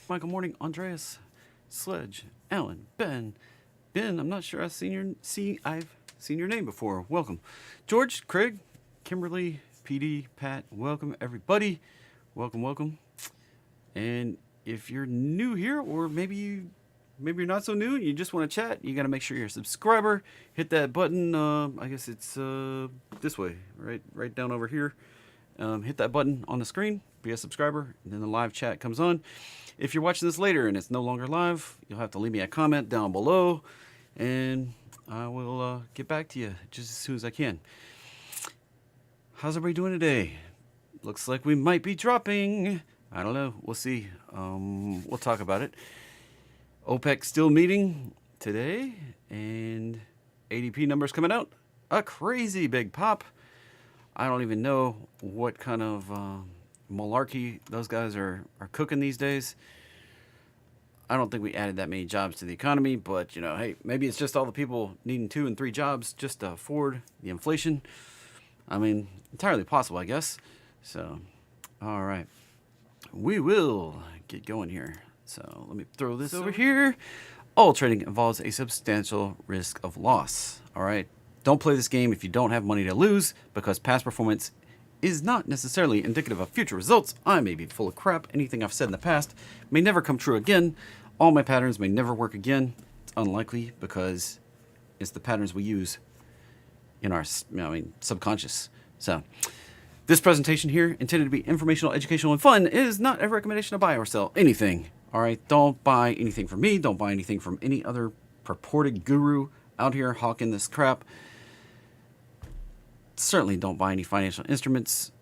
Michael, morning. Andreas, Sledge, Alan, Ben. Ben, I'm not sure I've seen your name before. Welcome. George, Craig, Kimberly, PD, Pat, welcome everybody. Welcome. And if you're new here, or maybe you're not so new and you just want to chat, you got to make sure you're a subscriber. Hit that button. I guess it's this way, right down over here. Hit that button on the screen, be a subscriber, and then the live chat comes on. If you're watching this later and it's no longer live, you'll have to leave me a comment down below, and I will get back to you just as soon as I can. How's everybody doing today? Looks like we might be dropping. I don't know. We'll see. We'll talk about it. OPEC still meeting today, and ADP numbers coming out. A crazy big pop. I don't even know what kind of malarkey those guys are cooking these days. I don't think we added that many jobs to the economy, but hey, maybe it's just all the people needing 2 and 3 jobs just to afford the inflation. I mean, entirely possible, I guess. So, all right. We will get going here. So let me throw this over here. All trading involves a substantial risk of loss. All right. Don't play this game if you don't have money to lose, because past performance is not necessarily indicative of future results. I may be full of crap. Anything I've said in the past may never come true again. All my patterns may never work again. It's unlikely because it's the patterns we use in our subconscious. So this presentation here, intended to be informational, educational, and fun, is not a recommendation to buy or sell anything. All right, don't buy anything from me. Don't buy anything from any other purported guru out here hawking this crap. Certainly don't buy any financial instruments.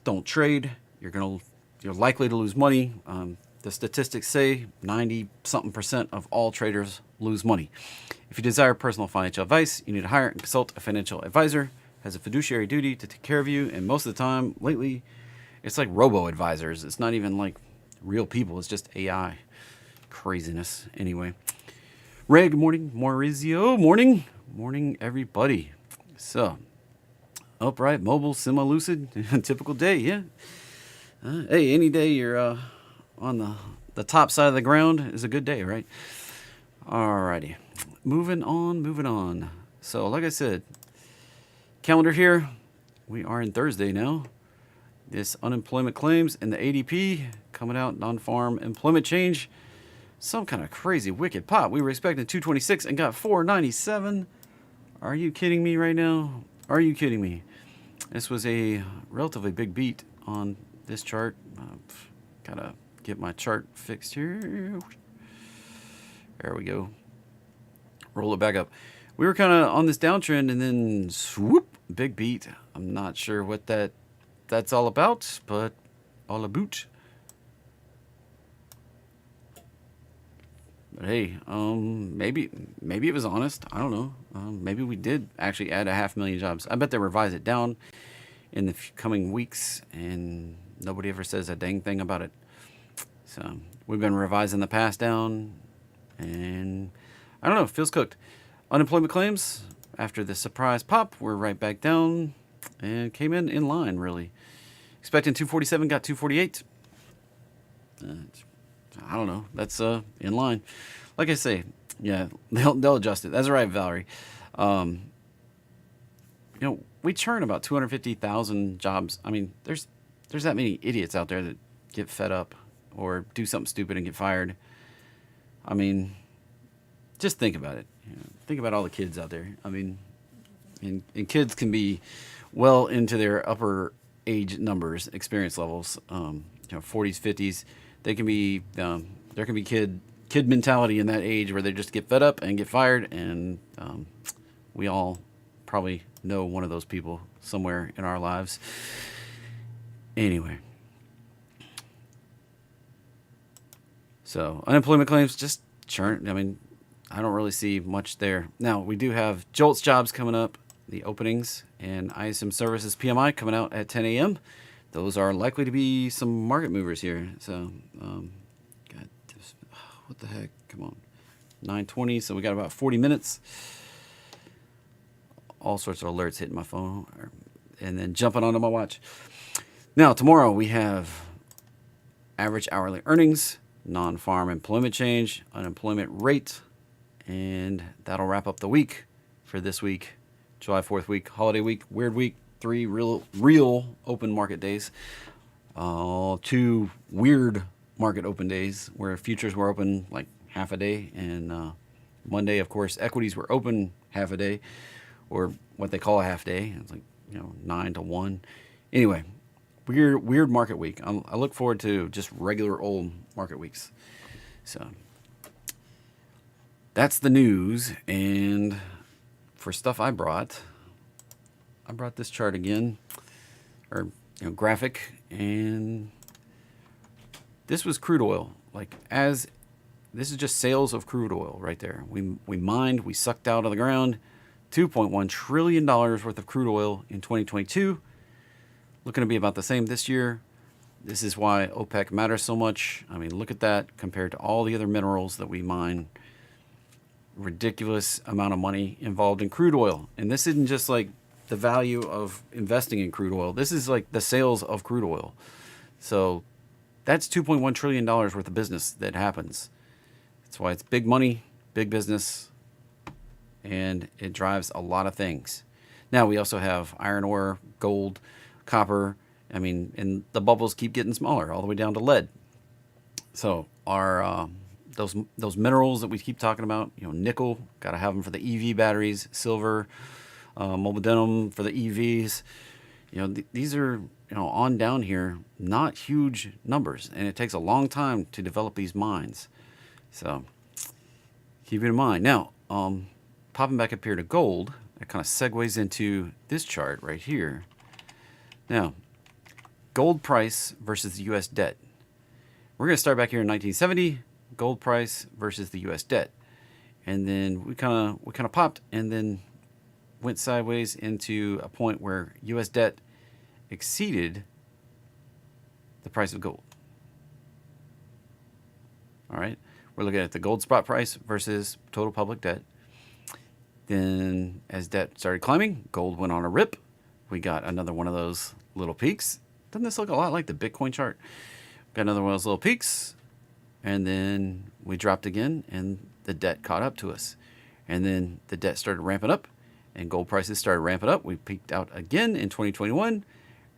Don't trade. You're likely to lose money. The statistics say 90-something% of all traders lose money. If you desire personal financial advice, you need to hire and consult a financial advisor. Has a fiduciary duty to take care of you, and most of the time lately it's like robo-advisors. It's not even like real people. It's just AI craziness. Anyway, Ray, good morning. Maurizio, morning everybody. So upright, mobile, semi-lucid, typical day. Yeah. Hey, any day you're on the top side of the ground is a good day, right? Alrighty, moving on. So like I said, calendar here, we are in Thursday now. This unemployment claims and the ADP coming out, non-farm employment change. Some kind of crazy wicked pop. We were expecting 226 and got 497. Are you kidding me right now? Are you kidding me? This was a relatively big beat on this chart. Gotta get my chart fixed here. There we go. Roll it back up. We were kind of on this downtrend, and then swoop, big beat. I'm not sure what that's all about, but all about. But hey, maybe it was honest. I don't know. Maybe we did actually add 500,000 jobs. I bet they revise it down in the coming weeks, and nobody ever says a dang thing about it. So we've been revising the past down, and I don't know. Feels cooked. Unemployment claims after the surprise pop, we're right back down, and came in line really. Expecting 247, got 248. I don't know. That's in line. Like I say, yeah, they'll adjust it. That's right, Valerie. We churn about 250,000 jobs. I mean, there's that many idiots out there that get fed up or do something stupid and get fired. I mean, just think about it. Think about all the kids out there. I mean, and kids can be well into their upper age numbers, experience levels. 40s, 50s. They can be there can be kid mentality in that age where they just get fed up and get fired, and we all probably know one of those people somewhere in our lives. Anyway, so unemployment claims just churn. I mean, I don't really see much there. Now we do have JOLTS jobs coming up, the openings, and ISM Services PMI coming out at 10 a.m. Those are likely to be some market movers here. So, what the heck? Come on. 9:20, so we got about 40 minutes. All sorts of alerts hitting my phone and then jumping onto my watch. Now, tomorrow we have average hourly earnings, non-farm employment change, unemployment rate, and that'll wrap up the week for this week. July 4th week, holiday week, weird week, 3 real open market days. 2 weird market open days where futures were open like half a day, and Monday, of course, equities were open half a day, or what they call a half day. It's like 9 to 1. Anyway, weird market week. I look forward to just regular old market weeks. So that's the news. And for stuff I brought this chart again, or graphic, and this was crude oil. This is just sales of crude oil right there. We mined, we sucked out of the ground $2.1 trillion worth of crude oil in 2022. Looking to be about the same this year. This is why OPEC matters so much. I mean, look at that compared to all the other minerals that we mine. Ridiculous amount of money involved in crude oil. And this isn't just like the value of investing in crude oil. This is like the sales of crude oil. So that's $2.1 trillion worth of business that happens. That's why it's big money, big business, and it drives a lot of things. Now we also have iron ore, gold, copper. I mean, and the bubbles keep getting smaller all the way down to lead. So our those minerals that we keep talking about, nickel, got to have them for the EV batteries, silver, molybdenum for the EVs. These are on down here, not huge numbers, and it takes a long time to develop these mines. So keep it in mind. Now, popping back up here to gold, it kind of segues into this chart right here. Now, gold price versus the U.S. debt. We're going to start back here in 1970, gold price versus the U.S. debt. And then we kind of popped and then went sideways into a point where U.S. debt exceeded the price of gold. All right. We're looking at the gold spot price versus total public debt. Then as debt started climbing, gold went on a rip. We got another one of those little peaks. Doesn't this look a lot like the Bitcoin chart? Got another one of those little peaks. And then we dropped again, and the debt caught up to us. And then the debt started ramping up, and gold prices started ramping up. We peaked out again in 2021,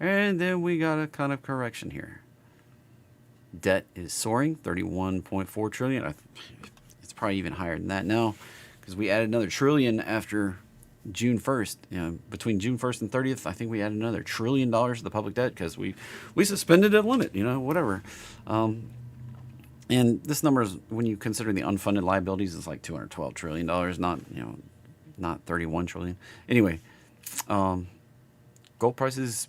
and then we got a kind of correction here. Debt is soaring, 31.4 trillion. It's probably even higher than that now, because we added another trillion after June 1st. Between June 1st and 30th, I think we added another $1 trillion to the public debt because we suspended a limit, whatever. And this number is, when you consider the unfunded liabilities, it's like $212 trillion, not 31 trillion. Anyway, gold prices,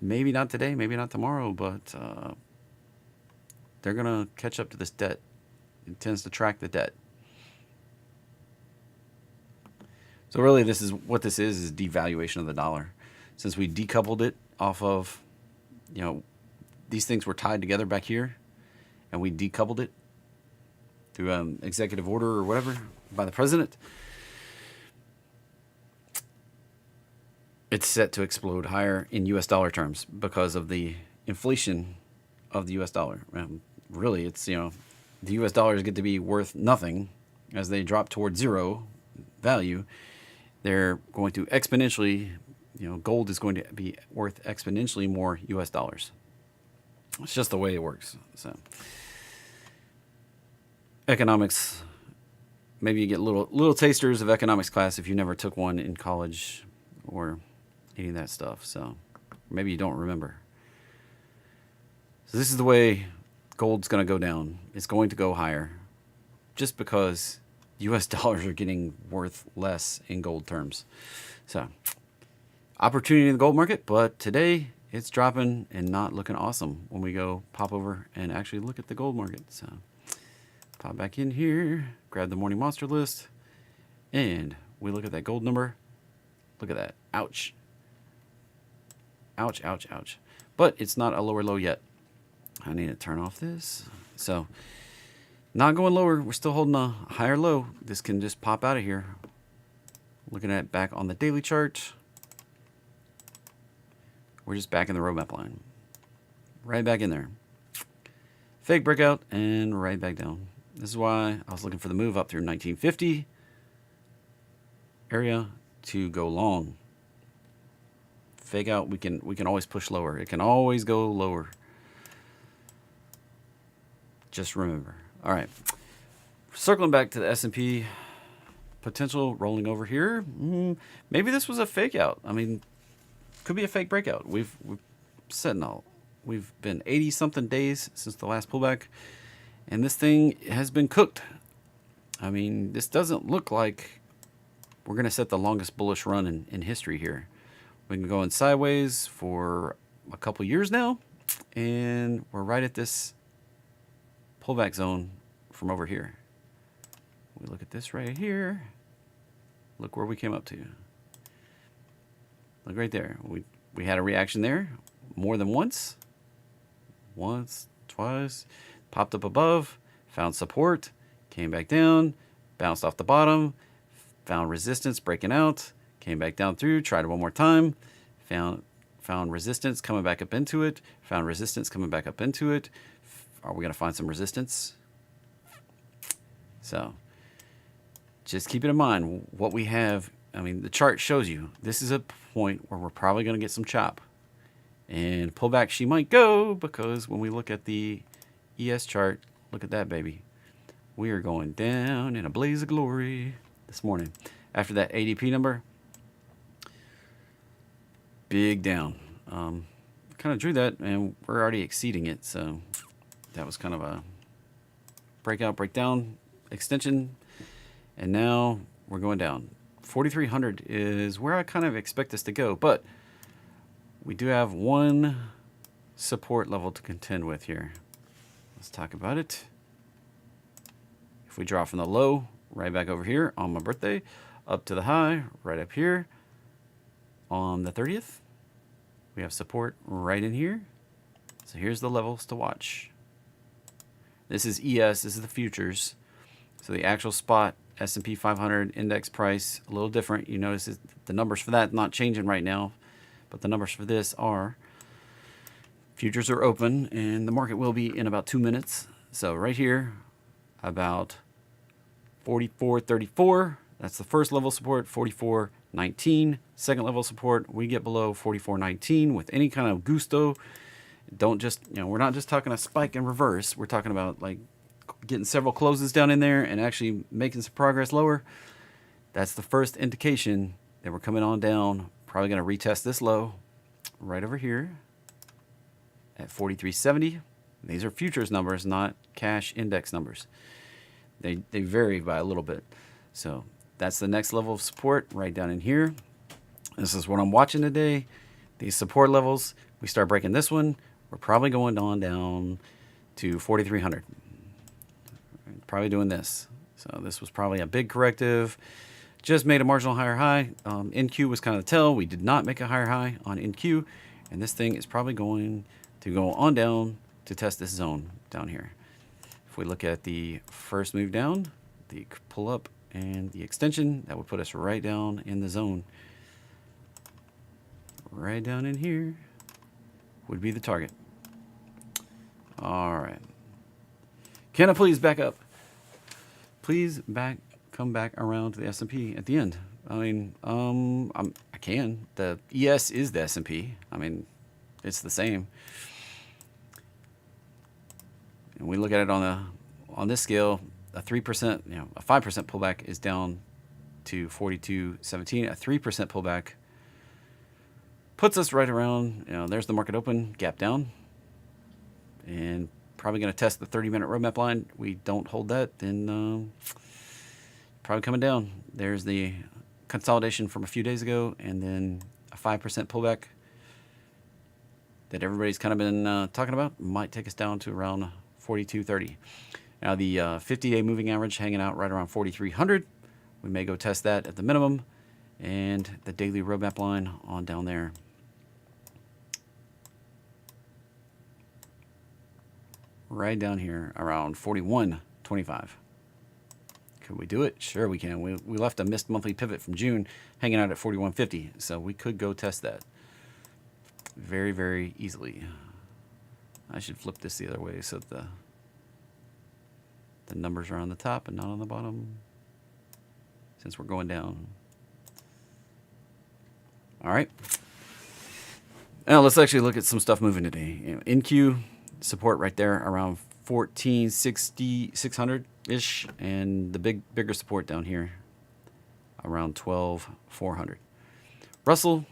maybe not today, maybe not tomorrow, but they're going to catch up to this debt. It tends to track the debt. So really, this is devaluation of the dollar. Since we decoupled it off of, these things were tied together back here, and we decoupled it through executive order or whatever by the president, it's set to explode higher in U.S. dollar terms because of the inflation of the U.S. dollar. Really, it's, the U.S. dollars get to be worth nothing as they drop toward zero value. They're going to exponentially, gold is going to be worth exponentially more U.S. dollars. It's just the way it works. So, economics, maybe you get little tasters of economics class if you never took one in college or any of that stuff. So, maybe you don't remember. So this is the way gold's going to go down. It's going to go higher just because U.S. dollars are getting worth less in gold terms. So, opportunity in the gold market, but today it's dropping and not looking awesome when we go pop over and actually look at the gold market. So, pop back in here, grab the morning monster list, and we look at that gold number. Look at that. Ouch. Ouch, ouch, ouch. But it's not a lower low yet. I need to turn off this. So, not going lower. We're still holding a higher low. This can just pop out of here. Looking at it back on the daily chart. We're just back in the roadmap line. Right back in there. Fake breakout and right back down. This is why I was looking for the move up through 1950 area to go long. Fake out, we can always push lower. It can always go lower. Just remember. All right. Circling back to the S&P, potential rolling over here. Maybe this was a fake out. I mean, could be a fake breakout. We've said no. We've been 80 something days since the last pullback, and this thing has been cooked. I mean, this doesn't look like we're going to set the longest bullish run in history here. We've been going sideways for a couple years now, and we're right at this pullback zone from over here. We look at this right here. Look where we came up to. Look right there. We had a reaction there more than once. Once, twice. Popped up above, found support, came back down, bounced off the bottom, found resistance breaking out, came back down through, tried it one more time, found resistance coming back up into it, found resistance coming back up into it. Are we going to find some resistance? So just keep it in mind what we have. I mean, the chart shows you this is a point where we're probably going to get some chop. And pullback she might go, because when we look at the ES chart, look at that, baby. We are going down in a blaze of glory this morning. After that ADP number, big down. Kind of drew that, and we're already exceeding it. So that was kind of a breakout, breakdown, extension. And now we're going down. 4,300 is where I kind of expect this to go, but we do have one support level to contend with here. Let's talk about it. If we draw from the low, right back over here on my birthday, up to the high, right up here on the 30th, we have support right in here. So here's the levels to watch. This is ES, this is the futures. So the actual spot S&P 500 index price, a little different. You notice the numbers for that not changing right now, but the numbers for this are. Futures are open, and the market will be in about 2 minutes. So right here, about 44.34. That's the first level support, 44.19. Second level support, we get below 44.19 with any kind of gusto. Don't just, we're not just talking a spike and reverse. We're talking about like getting several closes down in there and actually making some progress lower. That's the first indication that we're coming on down. Probably going to retest this low right over here at 43.70. These are futures numbers, not cash index numbers. They vary by a little bit. So that's the next level of support right down in here. This is what I'm watching today. These support levels, we start breaking this one, we're probably going on down to 4,300. Probably doing this. So this was probably a big corrective. Just made a marginal higher high. NQ was kind of the tell. We did not make a higher high on NQ. And this thing is probably going to go on down to test this zone down here. If we look at the first move down, the pull up and the extension, that would put us right down in the zone. Right down in here would be the target. All right. Can I please back up? Please come back around to the S&P at the end. I mean, I can. The ES is the S&P. I mean, it's the same. And we look at it on this scale, a 3%, a 5% pullback is down to 42.17. A 3% pullback puts us right around, there's the market open, gap down, and probably going to test the 30-minute roadmap line. We don't hold that, then probably coming down. There's the consolidation from a few days ago, and then a 5% pullback that everybody's kind of been talking about might take us down to around 42.30. Now the 50-day moving average hanging out right around 4,300. We may go test that at the minimum, and the daily roadmap line on down there. Right down here around 41.25. Could we do it? Sure we can. We left a missed monthly pivot from June hanging out at 41.50, so we could go test that very, very easily. I should flip this the other way so the The numbers are on the top and not on the bottom, since we're going down. All right. Now let's actually look at some stuff moving today. NQ support right there around 1460, 600-ish, and the bigger support down here around 12,400. Russell,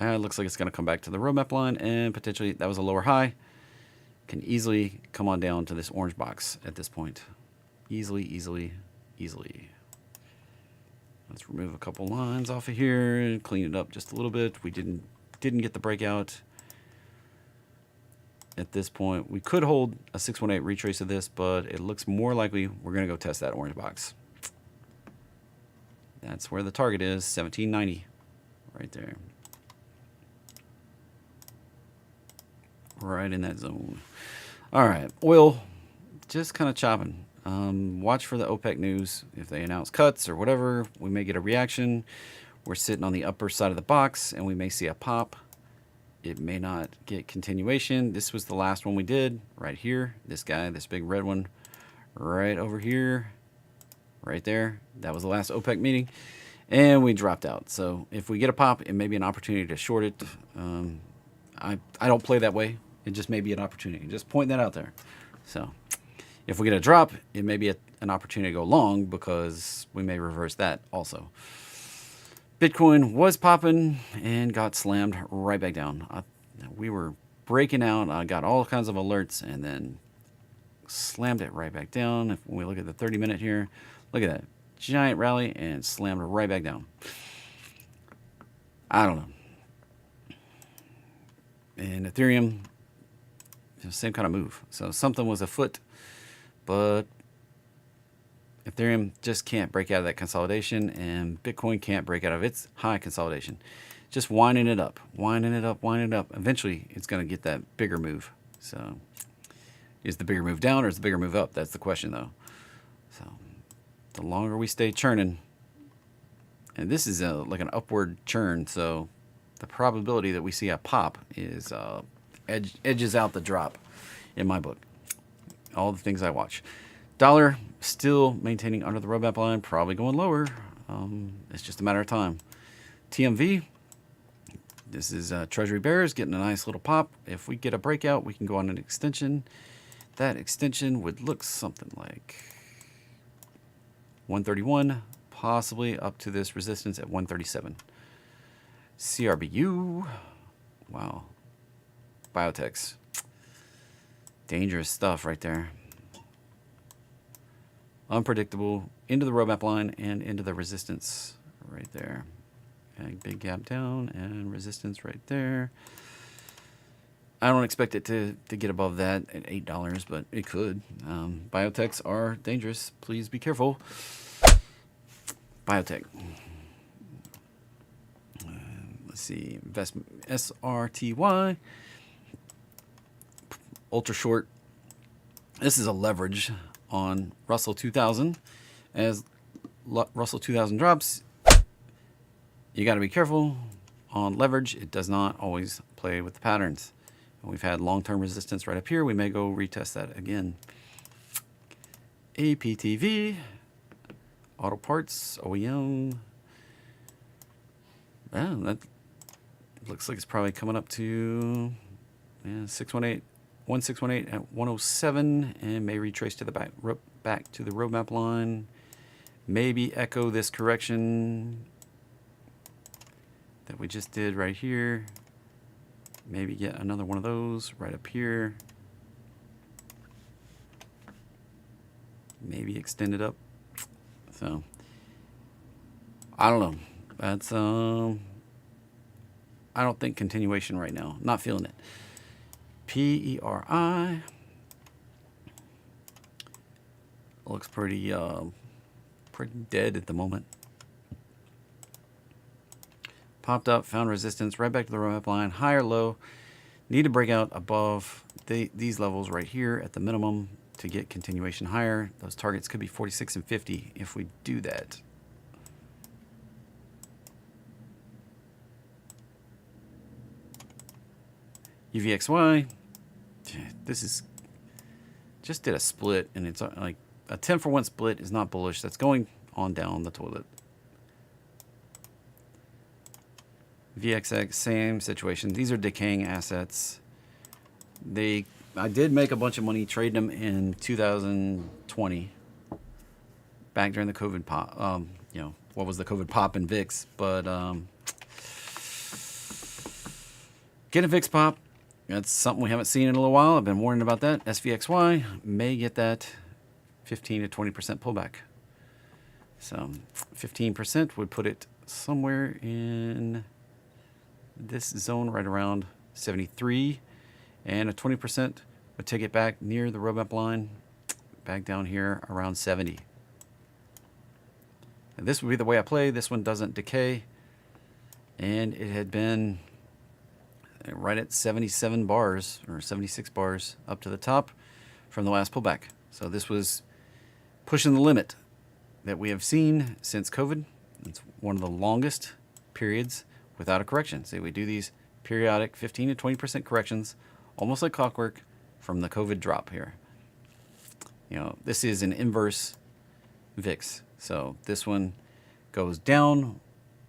looks like it's going to come back to the roadmap line, and potentially that was a lower high. Can easily come on down to this orange box at this point. Easily, easily, easily. Let's remove a couple lines off of here and clean it up just a little bit. We didn't get the breakout at this point. We could hold a 618 retrace of this, but it looks more likely we're going to go test that orange box. That's where the target is, 1790, right there. Right in that zone. All right, oil, just kind of chopping. Watch for the OPEC news. If they announce cuts or whatever, we may get a reaction. We're sitting on the upper side of the box, and we may see a pop. It may not get continuation. This was the last one we did right here. This guy, this big red one right over here, right there. That was the last OPEC meeting, and we dropped out. So if we get a pop, it may be an opportunity to short it. I don't play that way. It just may be an opportunity. Just point that out there. So if we get a drop, it may be an opportunity to go long, because we may reverse that also. Bitcoin was popping and got slammed right back down. We were breaking out. I got all kinds of alerts and then slammed it right back down. If we look at the 30-minute here, look at that. Giant rally and slammed right back down. I don't know. And Ethereum, same kind of move. So something was afoot, but Ethereum just can't break out of that consolidation, and Bitcoin can't break out of its high consolidation. Just winding it up, winding it up, winding it up. Eventually, it's going to get that bigger move. So, is the bigger move down or is the bigger move up? That's the question, though. So, the longer we stay churning, and this is like an upward churn, so the probability that we see a pop is edges out the drop in my book. All the things I watch. Dollar still maintaining under the roadmap line, probably going lower. It's just a matter of time. TMV, this is Treasury Bears getting a nice little pop. If we get a breakout, we can go on an extension. That extension would look something like 131, possibly up to this resistance at 137. CRBU, wow. Biotechs, dangerous stuff right there. Unpredictable, into the roadmap line and into the resistance right there. Okay, big gap down and resistance right there. I don't expect it to get above that at $8, but it could. Biotechs are dangerous. Please be careful. Biotech. Let's see. Investment SRTY. Ultra short. This is a leverage on Russell 2000. As Russell 2000 drops, you got to be careful on leverage. It does not always play with the patterns. We've had long-term resistance right up here. We may go retest that again. APTV, auto parts, OEM. Yeah, that looks like it's probably coming up to 1618 at 107, and may retrace to the back to the roadmap line. Maybe echo this correction that we just did right here. Maybe get another one of those right up here. Maybe extend it up. So I don't know. That's I don't think continuation right now. Not feeling it. PERI looks pretty dead at the moment. Popped up, found resistance, right back to the roadmap line, high or low. Need to break out above these levels right here at the minimum to get continuation higher. Those targets could be 46 and 50 if we do that. UVXY, this is just did a split, and it's like a 10-for-1 split is not bullish. That's going on down the toilet. VXX, same situation. These are decaying assets. I did make a bunch of money trading them in 2020, back during the COVID pop. What was the COVID pop in VIX? But get a VIX pop. That's something we haven't seen in a little while. I've been warning about that. SVXY may get that 15 to 20% pullback. So 15% would put it somewhere in this zone right around 73, and a 20% would take it back near the roadmap line, back down here around 70. And this would be the way I play. This one doesn't decay, and it had been right at 77 bars or 76 bars up to the top from the last pullback. So this was pushing the limit that we have seen since COVID. It's one of the longest periods without a correction. So we do these periodic 15 to 20% corrections, almost like clockwork, from the COVID drop here. This is an inverse VIX. So this one goes down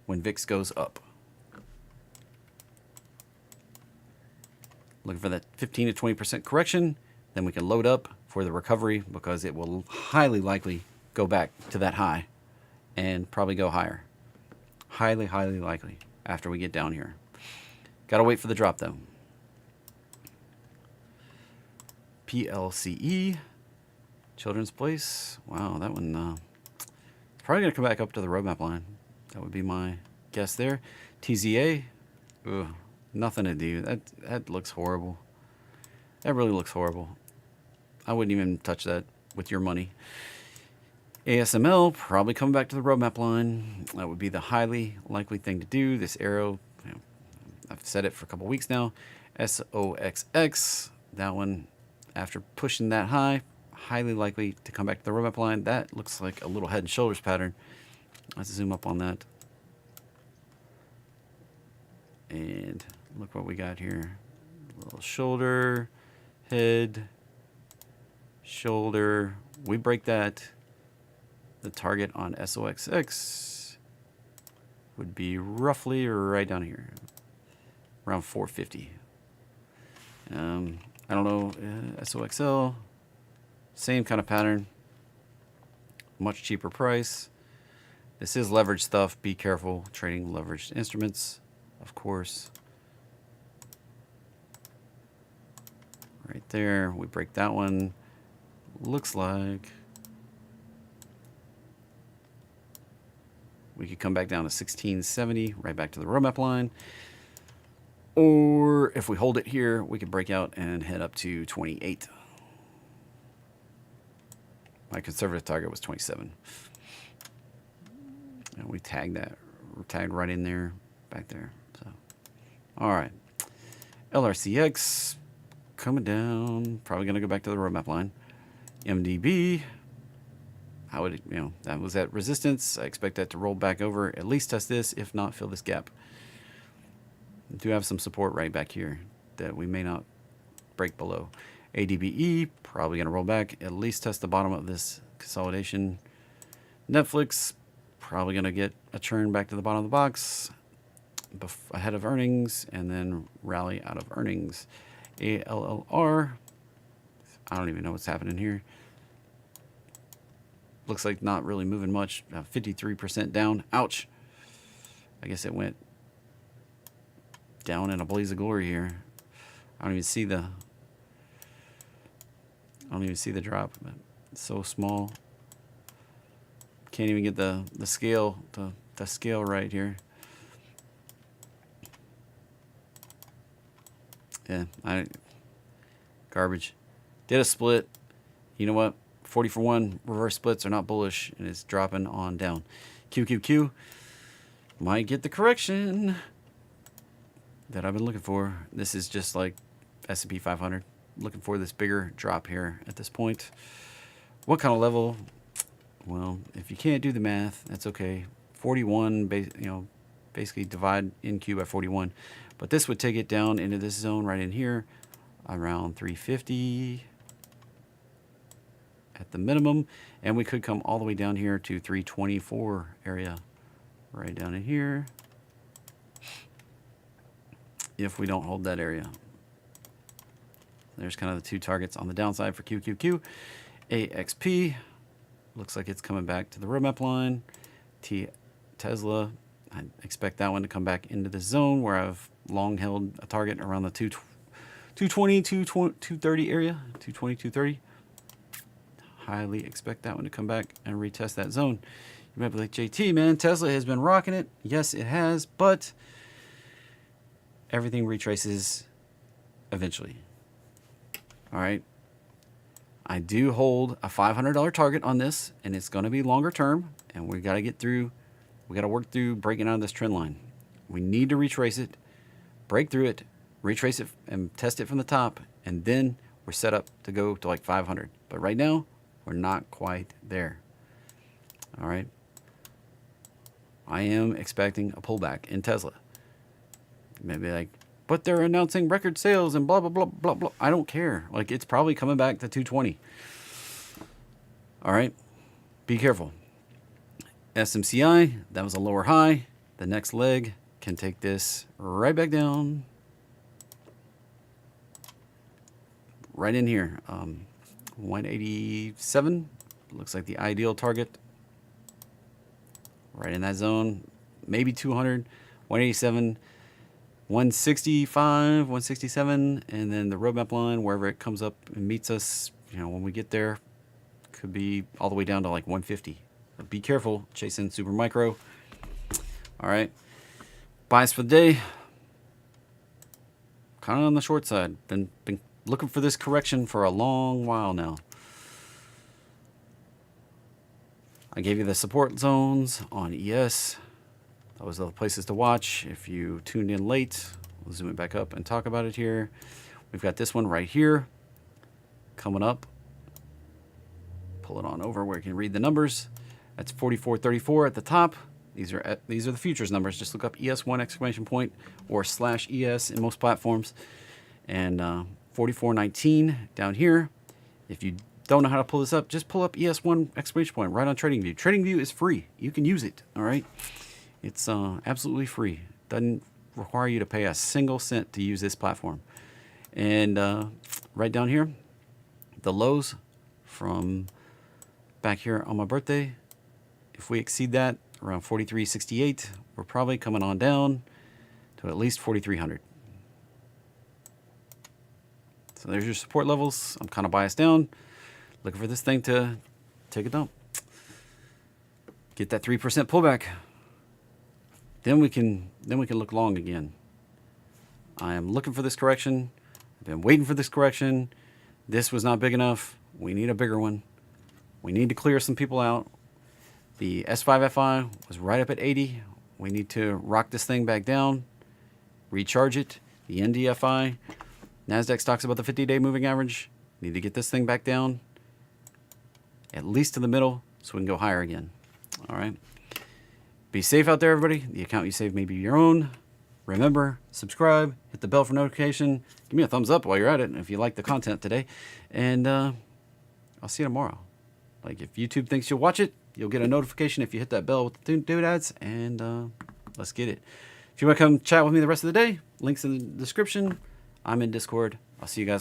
when VIX goes up. Looking for that 15 to 20% correction, then we can load up for the recovery, because it will highly likely go back to that high and probably go higher. Highly, highly likely after we get down here. Got to wait for the drop though. PLCE, Children's Place. Wow, that one probably going to come back up to the roadmap line. That would be my guess there. TZA, ugh, nothing to do. That looks horrible. That really looks horrible. I wouldn't even touch that with your money. ASML, probably coming back to the roadmap line. That would be the highly likely thing to do. This arrow, I've said it for a couple weeks now. SOXX, that one, after pushing that high, highly likely to come back to the roadmap line. That looks like a little head and shoulders pattern. Let's zoom up on that. And look what we got here. A little shoulder, head, shoulder. We break that. The target on SOXX would be roughly right down here, around 450. I don't know, SOXL, same kind of pattern, much cheaper price. This is leverage stuff. Be careful trading leveraged instruments, of course. Right there, we break that one. Looks like we could come back down to 1670, right back to the roadmap line. Or if we hold it here, we could break out and head up to 28. My conservative target was 27. And we tagged that. We're tagged right in there, back there. So, all right. LRCX coming down. Probably going to go back to the roadmap line. MDB. How would it, that was at resistance. I expect that to roll back over, at least test this, if not fill this gap. We do have some support right back here that we may not break below. ADBE, probably going to roll back, at least test the bottom of this consolidation. Netflix, probably going to get a churn back to the bottom of the box ahead of earnings, and then rally out of earnings. ALLR, I don't even know what's happening here. Looks like not really moving much. 53% down. Ouch. I guess it went down in a blaze of glory here. I don't even see the drop. But it's so small. Can't even get the scale the scale right here. Yeah, garbage. Did a split. You know what? 40 for 1 reverse splits are not bullish, and it's dropping on down. QQQ might get the correction that I've been looking for. This is just like S&P 500. Looking for this bigger drop here at this point. What kind of level? Well, if you can't do the math, that's okay. 41, basically divide NQ by 41. But this would take it down into this zone right in here, around 350. At the minimum, and we could come all the way down here to 324 area, right down in here, if we don't hold that area. There's kind of the two targets on the downside for QQQ. AXP looks like it's coming back to the roadmap line. Tesla, I expect that one to come back into the zone where I've long held a target around the 220, 230 area, 220, 230. Highly expect that one to come back and retest that zone. You might be like, JT, man, Tesla has been rocking it. Yes, it has, but everything retraces eventually. All right. I do hold a $500 target on this, and it's going to be longer term, and we got to get through, we got to work through breaking out of this trend line. We need to retrace it, break through it, retrace it, and test it from the top, and then we're set up to go to like 500. But right now, we're not quite there. All right. I am expecting a pullback in Tesla. Maybe like, but they're announcing record sales and blah, blah, blah, blah, blah. I don't care. Like, it's probably coming back to 220. All right. Be careful. SMCI, that was a lower high. The next leg can take this right back down. Right in here. 187 looks like the ideal target. Right in that zone. Maybe 200. 187. 165, 167, and then the roadmap line, wherever it comes up and meets us, you know, when we get there, could be all the way down to like 150. But be careful, chasing super micro. All right. Bias for the day. Kind of on the short side. Been looking for this correction for a long while now. I gave you the support zones on ES. Those are the places to watch. If you tuned in late, we'll zoom it back up and talk about it here. We've got this one right here coming up. Pull it on over where you can read the numbers. That's 44.34 at the top. These are the futures numbers. Just look up ES1 exclamation point or /ES in most platforms. And 44.19 down here. If you don't know how to pull this up, just pull up ES1 exclamation point right on TradingView. TradingView is free. You can use it. All right. It's absolutely free. Doesn't require you to pay a single cent to use this platform. And right down here, the lows from back here on my birthday, if we exceed that around 43.68, we're probably coming on down to at least 4,300. So there's your support levels. I'm kind of biased down, looking for this thing to take a dump. Get that 3% pullback. Then we can look long again. I am looking for this correction. I've been waiting for this correction. This was not big enough. We need a bigger one. We need to clear some people out. The S5FI was right up at 80. We need to rock this thing back down, recharge it. The NDFI, NASDAQ talks about the 50-day moving average. Need to get this thing back down, at least to the middle, so we can go higher again. All right. Be safe out there, everybody. The account you save may be your own. Remember, subscribe, hit the bell for notification. Give me a thumbs up while you're at it if you like the content today. And I'll see you tomorrow. Like, if YouTube thinks you'll watch it, you'll get a notification if you hit that bell with the doodads. And let's get it. If you want to come chat with me the rest of the day, links in the description. I'm in Discord. I'll see you guys.